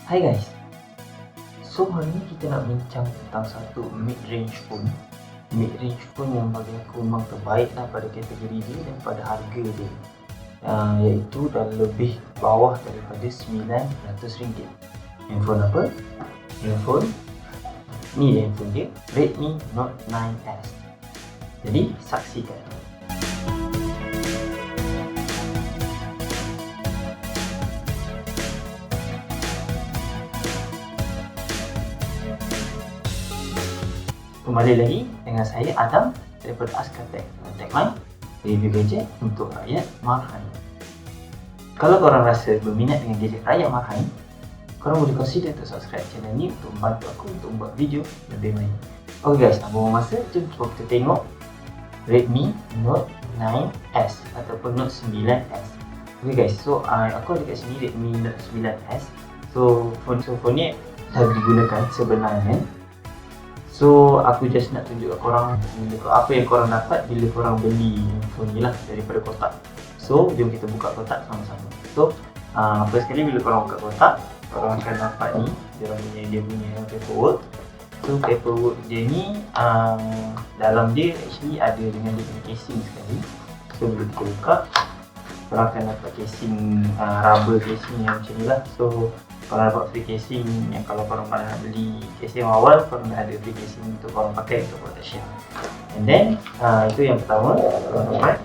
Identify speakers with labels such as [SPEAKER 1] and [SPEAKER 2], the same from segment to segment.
[SPEAKER 1] Hai guys, so hari ni kita nak bincang tentang satu mid-range phone. Mid-range phone yang bagi aku memang terbaik lah pada kategori dia dan pada harga dia, iaitu dah lebih bawah daripada RM900. Handphone apa? Handphone ni dia, handphone dia Redmi Note 9S. Jadi saksikan. Kembali lagi dengan saya Adam daripada Askatek, tagline review gadget untuk rakyat marhain. Kalau korang rasa berminat dengan gadget rakyat marhain, korang boleh consider untuk subscribe channel ni untuk membantu aku untuk buat video lebih banyak. Ok guys, tak buang masa, jom kita tengok Redmi Note 9S ataupun Note 9S. Ok guys, so aku ada kat sini Redmi Note 9S. So phone ni dah digunakan sebenarnya. So aku just nak tunjuk kat korang apa yang korang dapat bila korang beli phone ni lah daripada kotak. So jom kita buka kotak sama-sama. So first sekali bila korang buka kotak, korang akan dapat ni dia punya paperwork. So paperwork dia ni dalam dia actually ada dengan dia punya casing sekali. So bila kita buka, korang akan dapat casing rubber casing yang macam ni lah. So korang dapat free casing yang kalau korang nak beli casing awal, korang dah ada free casing untuk korang pakai untuk protection. And then itu yang pertama korang dapat.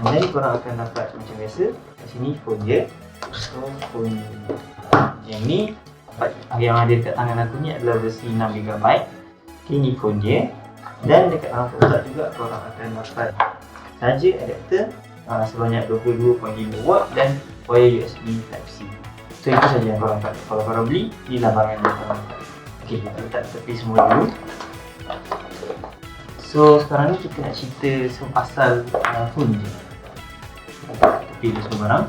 [SPEAKER 1] And then korang akan dapat macam biasa kat sini phone dia. So phone yang ni yang ada dekat tangan aku ni adalah versi 6GB. Okay, ni phone dia. Dan dekat dalam kotak juga korang akan dapat charger adapter sebanyak 22.5W dan wire USB Type-C. So itu saja yang korang dapat. Kalau korang beli, inilah barang yang korang dapat. Ok, kita letak tepi semua dulu. So sekarang ni kita nak cerita pasal phone je. Tepi dulu semua barang.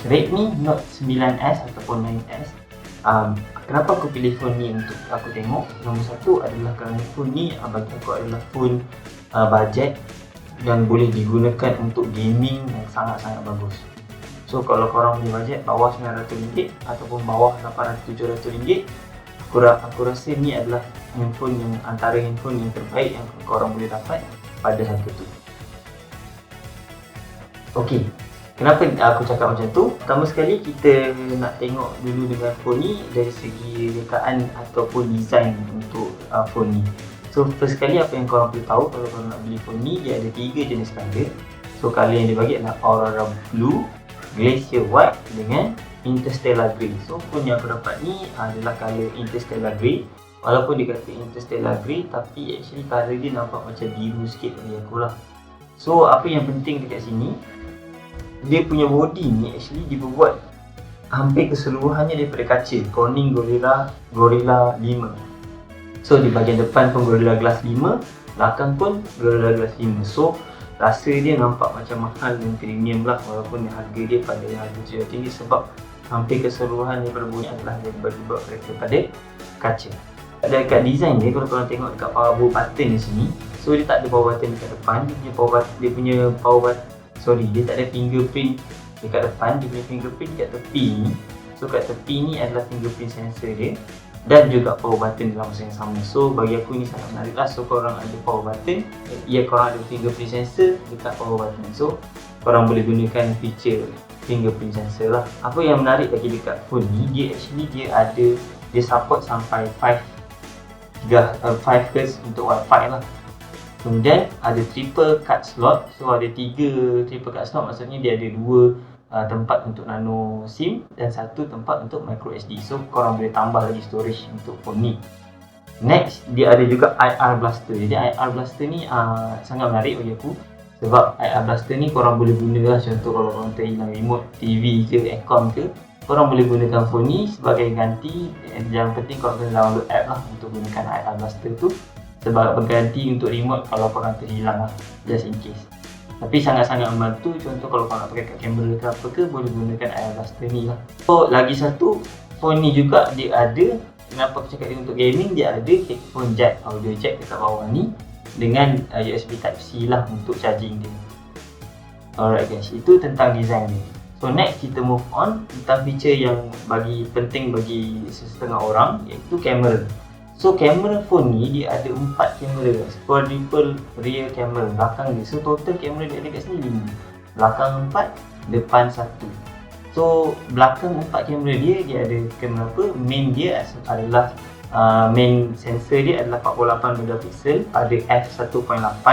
[SPEAKER 1] Redmi Note 9S ataupun 9S. Kenapa aku pilih phone ni untuk aku tengok? Nombor satu adalah kerana phone ni bagi aku adalah phone budget dan boleh digunakan untuk gaming yang sangat-sangat bagus. So kalau korang punya bajet bawah RM900 ataupun bawah RM800-700, aku rasa ni adalah handphone yang antara handphone yang terbaik yang korang boleh dapat pada harga tu. Ok, kenapa aku cakap macam tu? Pertama sekali kita nak tengok dulu dengan phone ni dari segi rekaan ataupun design untuk phone ni. So first sekali apa yang korang perlu tahu kalau korang nak beli phone ni, dia ada 3 jenis colour. So colour yang dia bagi adalah Aurora Blue, Glacier White dengan Interstellar Grey. So phone yang aku dapat ni adalah colour Interstellar Grey. Walaupun dia kata Interstellar Grey, tapi actually colour dia nampak macam biru sikit bagi aku lah. So apa yang penting dekat sini, dia punya body ni actually dibuat hampir keseluruhannya daripada kaca Corning Gorilla 5. So di bahagian depan pun Gorilla Glass 5, belakang pun Gorilla Glass 5. So rasa dia nampak macam mahal dan premium lah, walaupun harga dia pada harga tinggi sebab hampir keseluruhan daripada bunyi adalah dibuat daripada kaca. Dekat design dia, kalau korang tengok dekat power button di sini, so dia tak ada power button dekat depan. Dia tak ada fingerprint dekat depan, dia punya fingerprint dekat tepi ni. So kat tepi ni adalah fingerprint sensor dia dan juga power button dalam masa yang sama. So bagi aku ni sangat menarik lah. So korang ada power button, korang ada fingerprint sensor dekat power button. So korang boleh gunakan feature fingerprint sensor lah. Apa yang menarik lagi dekat phone ni, dia support sampai 5Hz untuk Wi-Fi lah. Kemudian ada triple card slot. So ada 3 triple card slot, maksudnya dia ada 2 tempat untuk nano SIM dan 1 tempat untuk micro SD. So korang boleh tambah lagi storage untuk phone ni. Next, dia ada juga IR Blaster. Jadi IR Blaster ni sangat menarik bagi aku, sebab IR Blaster ni korang boleh guna lah. Contoh kalau korang terhilang remote TV ke aircon ke, korang boleh gunakan phone ni sebagai ganti. Yang penting korang kena download app lah untuk gunakan IR Blaster tu sebagai pengganti untuk remote kalau korang terhilang lah, just in case. Tapi sangat-sangat membantu. Contoh kalau korang nak pakai kat kamera ke apa ke, boleh gunakan IR Blaster ni lah. So lagi satu, phone ni juga dia ada, kenapa aku cakap dia untuk gaming, dia ada headphone jack, audio jack dekat bawah ni dengan USB Type-C lah untuk charging dia. Alright guys, itu tentang design dia. So next kita move on tentang feature yang penting bagi setengah orang, iaitu kamera. So kamera phone ni dia ada 4 kamera guys, quadruple rear camera belakang dia. So total kamera dia ada kat sini 5, belakang 4, depan 1. So belakang 4 kamera dia ada kamera apa? Main dia adalah main sensor dia adalah 48 megapiksel pada f1.8,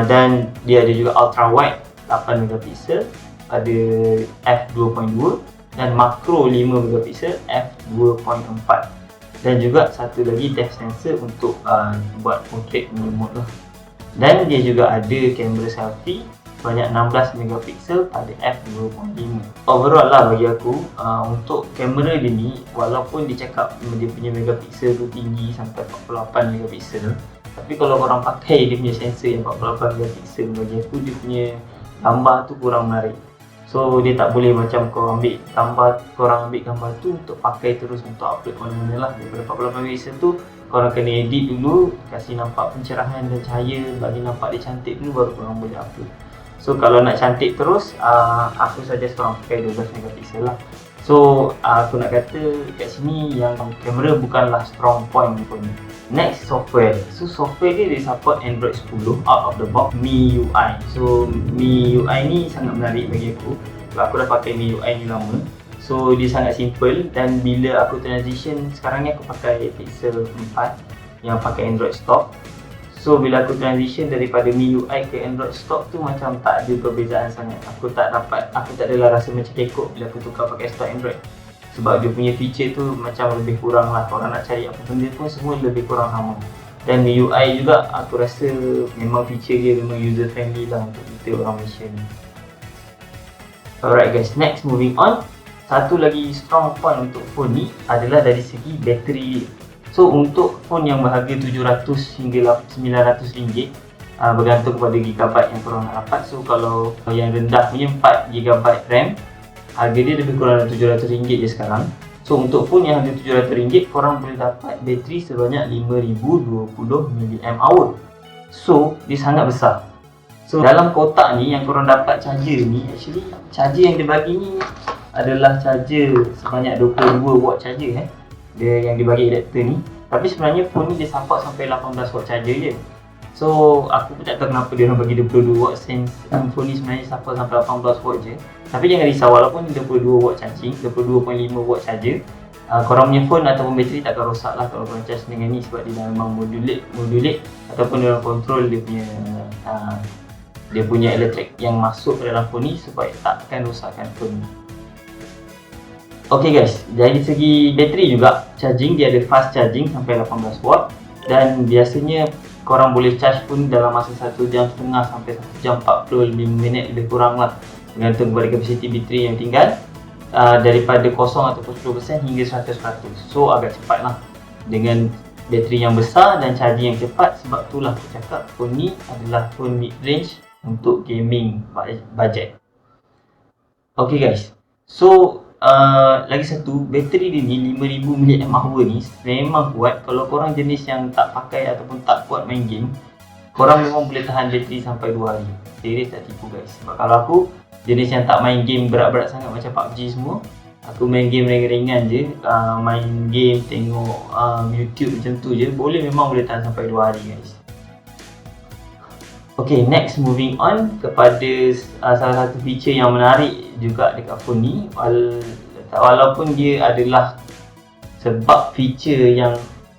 [SPEAKER 1] dan dia ada juga ultra wide 8 megapiksel pada f2.2 dan makro 5 megapiksel f2.4. Dan juga satu lagi depth sensor untuk buat portrait mode lah. Dan dia juga ada kamera selfie banyak 16 megapiksel pada f2.5. Overall lah bagi aku, untuk kamera dia ni, walaupun dia cakap dia punya megapiksel tu tinggi sampai 48 megapiksel, tapi kalau korang pakai dia punya sensor yang 48 megapiksel, bagi aku dia punya gambar tu kurang menarik. So dia tak boleh macam korang ambil gambar tu untuk pakai terus untuk upload mana-mana lah. Daripada 48 megapiksel tu korang kena edit dulu, kasih nampak pencerahan dan cahaya, bagi nampak dia cantik dulu, baru korang boleh upload. So kalau nak cantik terus, aku suggest korang pakai 12 megapiksel lah. So aku nak kata kat sini yang kamera bukanlah strong point pun. Next, software. So software dia support Android 10 out of the box, MIUI. So MIUI ni sangat menarik bagi aku, sebab aku dah pakai MIUI ni lama. So dia sangat simple, dan bila aku transition, sekarang ni aku pakai Pixel 4 yang pakai Android stock. So bila aku transition daripada MIUI ke Android stock tu, macam tak ada perbezaan sangat. Aku tak adalah rasa macam kekok bila aku tukar pakai stock Android, sebab dia punya feature tu macam lebih kurang lah. Korang nak cari apa benda pun semua lebih kurang sama. Dan MIUI juga aku rasa memang feature dia memang user friendly lah untuk kita orang Malaysia ni. Alright guys, next moving on. Satu lagi strong point untuk phone ni adalah dari segi bateri. So untuk phone yang berharga 700 hingga 900 ringgit, bergantung kepada gigabyte yang korang nak dapat. So kalau yang rendah punya 4 GB RAM, harga dia lebih kurang RM700 je sekarang. So untuk phone yang harga RM700, korang boleh dapat bateri sebanyak 5020 mAh. So dia sangat besar. So dalam kotak ni yang korang dapat charger ni, actually charger yang dia bagi ni adalah charger sebanyak 22 watt charger dia yang dibagi adapter ni. Tapi sebenarnya phone ni dia support sampai 18 watt charger je. So aku pun tak tahu kenapa dia orang bagi 22 watt, since phone ni sebenarnya support sampai 18 watt je. Tapi jangan risau, walaupun 22 watt charging, 22.5 watt charger, korang punya phone ataupun bateri takkan rosak lah kalau korang charge dengan ni, sebab dia memang modulate ataupun dia control dia punya elektrik yang masuk ke dalam phone ni supaya takkan rosakkan phone ni. Okay guys, dari segi bateri juga, charging dia ada fast charging sampai 18 watt, dan biasanya korang boleh charge pun dalam masa 1 jam setengah sampai 1 jam 45 minit lebih kurang lah, bergantung kepada kapasiti bateri yang tinggal, daripada 0 ataupun 10% hingga 100%. So agak cepat lah dengan bateri yang besar dan charging yang cepat. Sebab itulah aku cakap phone ni adalah phone mid range untuk gaming budget. Okay guys, so lagi satu, bateri dia ni 5000 mAh ni memang kuat. Kalau korang jenis yang tak pakai ataupun tak kuat main game, korang memang boleh tahan bateri sampai 2 hari. Serius, tak tipu guys. Sebab kalau aku jenis yang tak main game berat-berat sangat macam PUBG semua, aku main game ringan-ringan je, main game, tengok YouTube macam tu je, memang boleh tahan sampai 2 hari guys. Okay, next moving on kepada salah satu feature yang menarik juga dekat phone ni, walaupun dia adalah sebab feature yang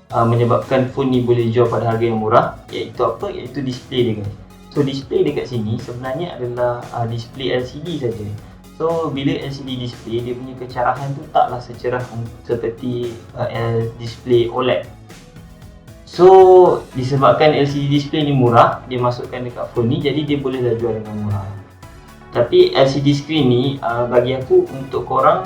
[SPEAKER 1] menyebabkan phone ni boleh jual pada harga yang murah, iaitu apa? Iaitu display dia guys. So display dekat sini sebenarnya adalah display LCD saja. So bila LCD display, dia punya kecerahan tu taklah secerah seperti display OLED. So disebabkan LCD display ni murah, dia masukkan dekat phone ni, jadi dia boleh dah jual dengan murah. Tapi LCD screen ni bagi aku, untuk korang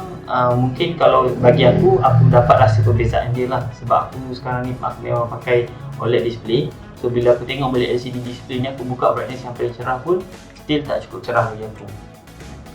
[SPEAKER 1] mungkin kalau bagi aku dapat rasa perbezaan dia lah. Sebab aku sekarang ni memang pakai OLED display. So bila aku tengok balik LCD display ni, aku buka brightness yang paling cerah pun still tak cukup cerah bagi aku.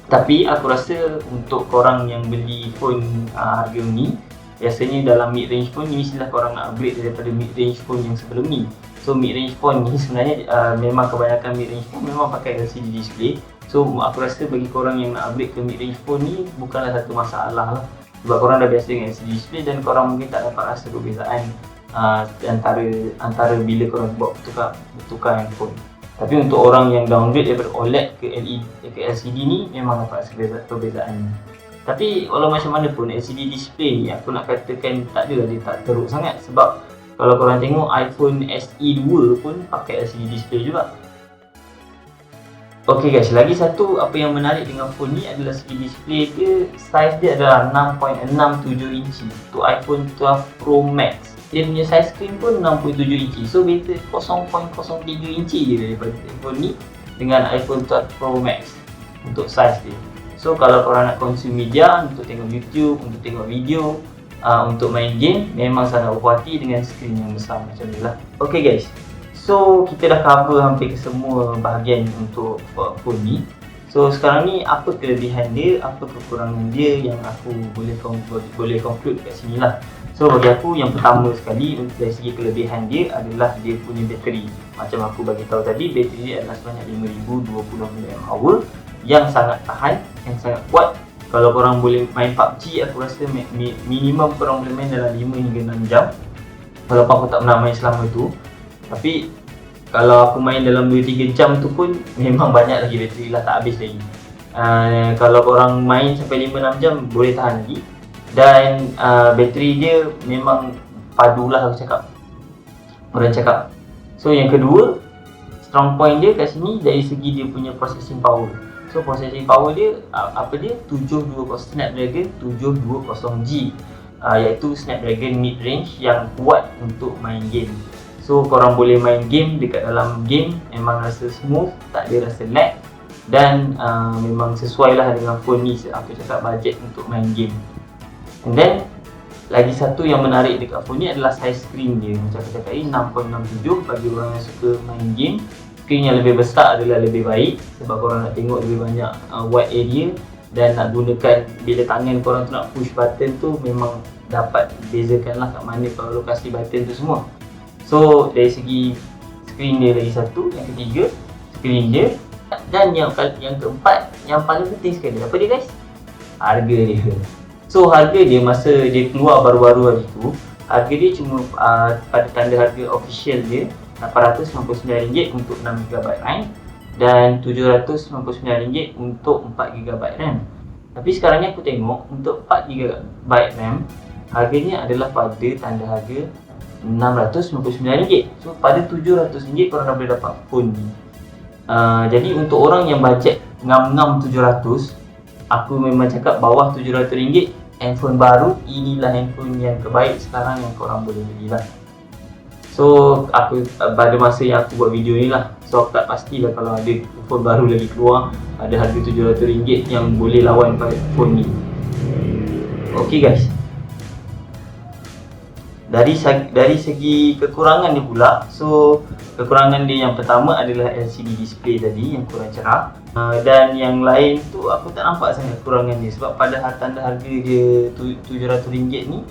[SPEAKER 1] Tapi aku rasa untuk korang yang beli phone harga ni, biasanya dalam mid range phone ni, mestilah korang nak upgrade daripada mid range phone yang sebelum ni. So mid range phone ni sebenarnya memang kebanyakan mid range phone memang pakai LCD display. So aku rasa bagi korang yang nak upgrade ke mid-range phone ni bukanlah satu masalah lah, sebab korang dah biasa dengan LCD display dan korang mungkin tak dapat rasa perbezaan antara bila korang buat bertukar handphone. Tapi untuk orang yang downgrade daripada OLED ke LED ke LCD ni memang dapat rasa perbezaan. Tapi walau macam mana pun LCD display ni aku nak katakan tak adalah dia tak teruk sangat, sebab kalau korang tengok iPhone SE 2 pun pakai LCD display juga. Ok guys, lagi satu apa yang menarik dengan phone ni adalah segi display dia. Saiz dia adalah 6.67 inci untuk iPhone 12 Pro Max. Dia punya size screen pun 6.7 inci. So beza 0.03 inci je daripada phone ni dengan iPhone 12 Pro Max untuk size dia. So kalau korang nak consume media, untuk tengok YouTube, untuk tengok video, untuk main game, memang sangat berpuas-hati dengan skrin yang besar macam ni lah. Ok guys, so kita dah cover hampir semua bahagian untuk phone ni. So sekarang ni apa kelebihan dia, apa kekurangan dia yang aku boleh conclude kat sini lah. So bagi aku yang pertama sekali dari segi kelebihan dia adalah dia punya bateri. Macam aku bagi tahu tadi, bateri dia adalah sebanyak 5020 mAh yang sangat tahan, yang sangat kuat. Kalau korang boleh main PUBG, aku rasa minimum korang boleh main dalam 5 hingga 6 jam. Walaupun aku tak pernah main selama tu, tapi kalau aku main dalam 2-3 jam tu pun memang banyak lagi bateri lah, tak habis lagi. Kalau korang main sampai 5-6 jam boleh tahan lagi. Dan bateri dia memang padulah aku cakap, orang cakap. So yang kedua, strong point dia kat sini dari segi dia punya processing power. So processing power dia apa dia? 720 Snapdragon 720G, iaitu Snapdragon mid range yang kuat untuk main game. So korang boleh main game, dekat dalam game memang rasa smooth, tak ada rasa lag. Dan memang sesuai lah dengan phone ni, aku cakap budget untuk main game. And then lagi satu yang menarik dekat phone ni adalah size screen dia. Macam aku cakap ni 6.67, bagi orang yang suka main game, screen yang lebih besar adalah lebih baik, sebab korang nak tengok lebih banyak wide area. Dan nak gunakan, bila tangan korang tu nak push button tu, memang dapat bezakan lah kat mana kalau lokasi button tu semua. So dari segi screen dia lagi satu. Yang ketiga, screen dia. Dan yang keempat, yang paling penting sekali, apa dia guys? Harga dia. So harga dia masa dia keluar baru-baru hari tu, harga dia cuma pada tanda harga official dia RM899 untuk 6GB RAM dan RM799 untuk 4GB RAM. Tapi sekarang ni aku tengok untuk 4GB RAM harganya adalah pada tanda harga RM699. So pada RM700 korang dah boleh dapat phone ni. Jadi untuk orang yang bajet ngam-ngam 700, aku memang cakap bawah RM700 handphone baru, inilah handphone yang terbaik sekarang yang korang boleh beli lah. So aku pada masa yang aku buat video ni lah, so aku tak pastilah kalau ada phone baru lagi keluar ada harga RM700 yang boleh lawan pada phone ni. Ok guys, dari segi kekurangan dia pula. So kekurangan dia yang pertama adalah LCD display tadi yang kurang cerah, dan yang lain tu aku tak nampak sangat kekurangan dia, sebab pada tanda harga dia RM700 ni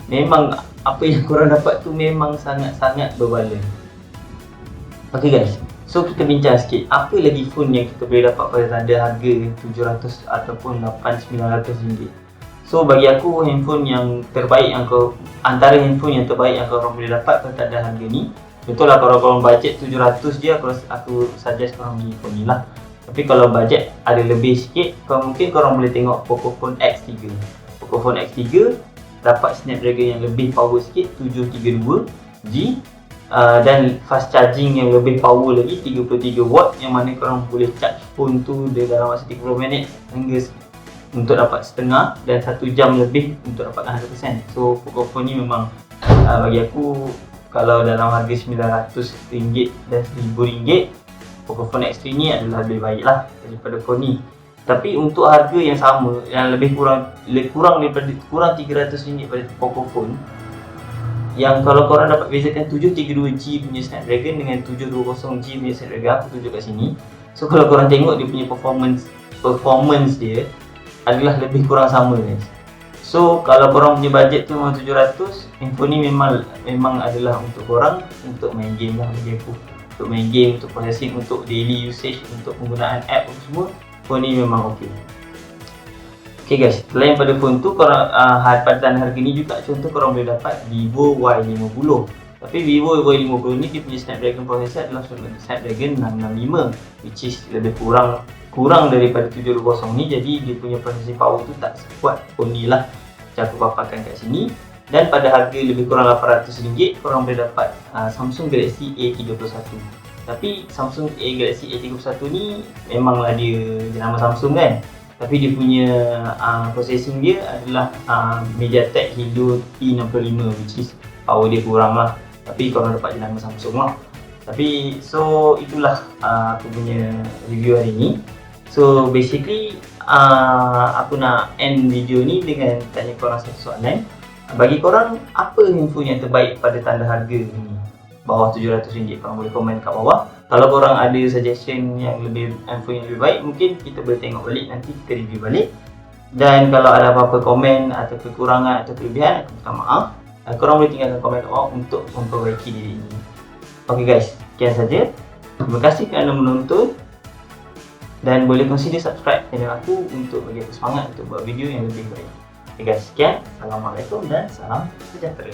[SPEAKER 1] memang apa yang korang dapat tu memang sangat-sangat berbaloi. Ok guys, so kita bincang sikit apa lagi phone yang kita boleh dapat pada tanda harga RM700 ataupun RM800-900. So bagi aku handphone yang terbaik antara handphone yang terbaik yang korang boleh dapat pada tanda harga ni, betul lah kalau korang budget 700 je, aku suggest korang beli phone ni lah. Tapi kalau budget ada lebih sikit, mungkin korang boleh tengok Pocophone X3. Pocophone X3 dapat Snapdragon yang lebih power sikit, 732G, dan fast charging yang lebih power lagi, 33W, yang mana korang boleh charge phone tu dalam masa 30 minit hingga untuk dapat setengah, dan 1 jam lebih untuk dapat 100%. So Pocophone ni memang bagi aku, kalau dalam harga RM900 dan RM1000, Pocophone X3 ni adalah lebih baik lah daripada phone ni. Tapi untuk harga yang sama, yang lebih kurang RM300 pada Pocophone, yang kalau korang dapat bezakan 732G punya Snapdragon dengan 720G punya Snapdragon, aku tunjuk kat sini. So kalau korang tengok dia punya performance dia adalah lebih kurang sama guys. So kalau korang punya budget tu memang 700, handphone ni memang adalah untuk korang untuk main game lah bagi aku. untuk main game, untuk processing, untuk daily usage, untuk penggunaan app semua, phone ni memang okey. Okay guys, selain pada phone tu, korang pada tanda harga ni juga, contoh korang boleh dapat Vivo Y50. Tapi Vivo Y50 ni dia punya Snapdragon processor adalah Snapdragon 665, which is lebih kurang daripada 720 ni. Jadi dia punya processing power tu tak sekuat phone ni lah, macam aku paparkan kat sini. Dan pada harga lebih kurang RM800, korang boleh dapat Samsung Galaxy A31. Tapi Samsung Galaxy A31 ni memanglah dia nama Samsung kan, tapi dia punya processing dia adalah MediaTek Helio P65, which is power dia kurang lah. Tapi korang dapat je nama Samsung lah. Tapi so itulah aku punya review hari ni. So basically aku nak end video ni dengan tanya korang satu soalan. Bagi korang, apa handphone yang terbaik pada tanda harga ni? Bawah RM700, korang boleh komen kat bawah. Kalau korang ada suggestion yang handphone yang lebih baik, mungkin kita boleh tengok balik, nanti kita review balik. Dan kalau ada apa-apa komen atau kekurangan atau kelebihan, aku minta maaf. Korang boleh tinggalkan komen kat bawah untuk memperbaiki diri ini. Okay guys, sekian saja. Terima kasih kerana menonton. Dan boleh consider subscribe channel aku untuk bagi aku semangat untuk buat video yang lebih baik. Okay guys, sekian. Assalamualaikum dan salam sejahtera.